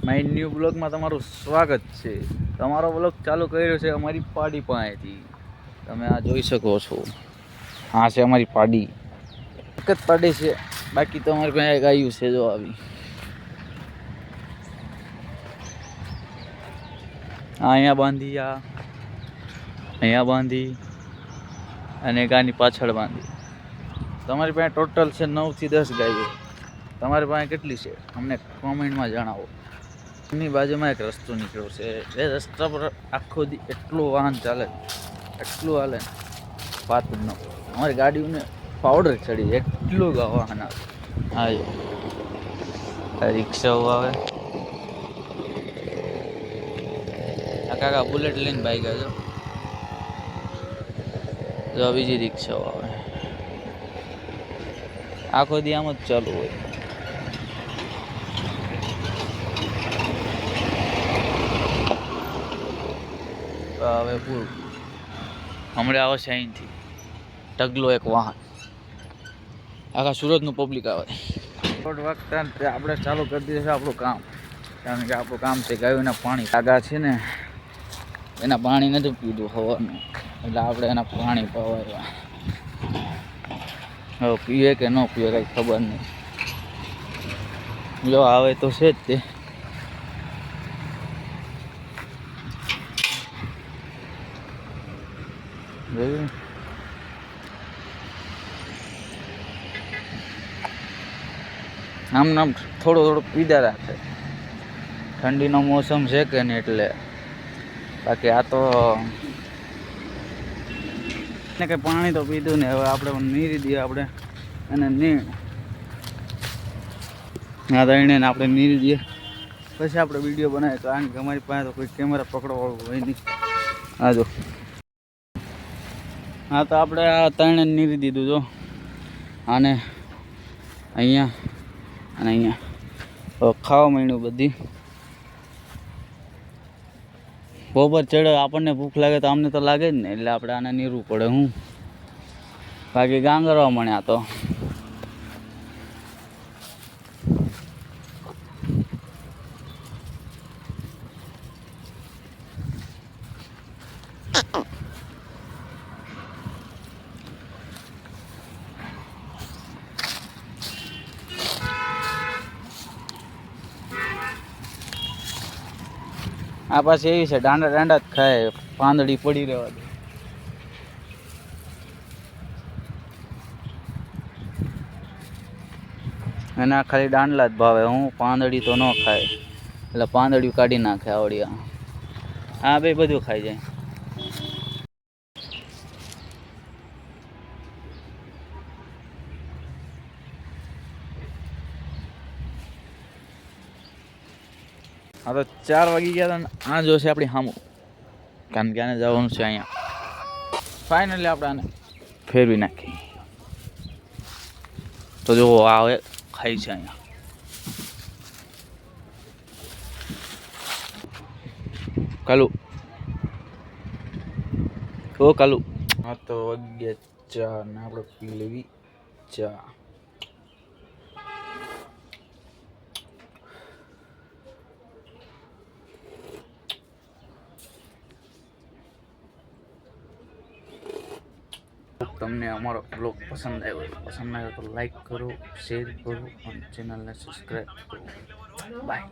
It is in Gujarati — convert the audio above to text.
માય ન્યૂ બ્લોગમાં તમારું સ્વાગત છે। તમારો બ્લોગ ચાલુ કર્યો છે અમારી પાડી પાસેથી। તમે આ જોઈ શકો છો, આ છે અમારી પાડી। એક જ પાડી છે, બાકી તો અમારી પાસે ગાયું છે। જો આવી અહીંયા બાંધી, અહીંયા બાંધી અને ગાયની પાછળ બાંધી। તમારી પાસે ટોટલ છે 9 થી 10 ગાયો। તમારી પાસે કેટલી છે અમને કોમેન્ટમાં જણાવો। એની બાજુમાં એક રસ્તો નીકળ્યો છે, એ રસ્તા પર આખો દી એટલું વાહન ચાલે, એટલું હાલે વાત જ ન કરો। અમારી ગાડીઓને પાવડર ચડી એટલું વાહન આવે। આ રિક્ષાઓ આવે, આ કાકા બુલેટ લઈને બાઈક આવ્યો, જો બીજી રિક્ષાઓ આવે। આખો દી આમ જ ચાલુ હોય। હવે પૂરું હમણાં આવે છે અહીંથી ઢગલો એક વાહન, આખા સુરતનું પબ્લિક આવે। રોડ વખતે આપણે ચાલુ કરી દીધું છે આપણું કામ, કારણ કે આપણું કામ છે ગાયોના પાણી। કાગા છે ને એના પાણી નથી પીધું હવાનું, એટલે આપણે એના પાણી પવાયા। હવે પીએ કે ન પીએ કંઈ ખબર નહીં। જો આવે તો છે જ તે। આમ નામ થોડું થોડું પીધા રાખે, ઠંડીનો મોસમ છે કે નહીં એટલે। બાકી આ તો ને કે પાણી તો પીધું ને, હવે આપણે નીરી દઈએ આપણે અને નીણ ના દઈને આપણે નીરી દઈએ, પછી આપણે વિડીયો બનાવીએ। કારણ કે અમારી પાસે તો કોઈ કેમેરા પકડવાવાળું હોય નહીં। આ જો, હા તો આપણે આ ત્રણે નીરી દીધું। જો આને અહીંયા અને અહીંયા ખાવા માંડ્યું બધી। બપોર ચડે આપણને ભૂખ લાગે તો અમને તો લાગે જ ને, એટલે આપણે આને નીરવું પડે। હું બાકી ગાંગરવા મળ્યા તો આ પાછી એવી છે, દાંડા દાંડા જ ખાય, પાંદડી પડી રહેવા દે। એના ખાલી દાંડલા જ ભાવે, હું પાંદડી તો ન ખાય, એટલે પાંદડી કાઢી નાખે આવડિયા। આ બે બધું ખાઈ જાય। હા તો 4 વાગી ગયા હતા। આ જોશે આપણી સામું, કારણ કે આને જવાનું છે અહીંયા। ફાઇનલી આપણે આને ફેરવી નાખી તો જો આવે ખાઈ છે અહીંયા। કાલુ ઓ કાલુ, હા તો વાગ્યા 4 ને આપણે પી લેવી ચા। તમને અમારો બ્લોગ પસંદ આવ્યો તો લાઈક કરો, શેર કરો અને ચેનલને સબસ્ક્રાઈબ કરો। બાય।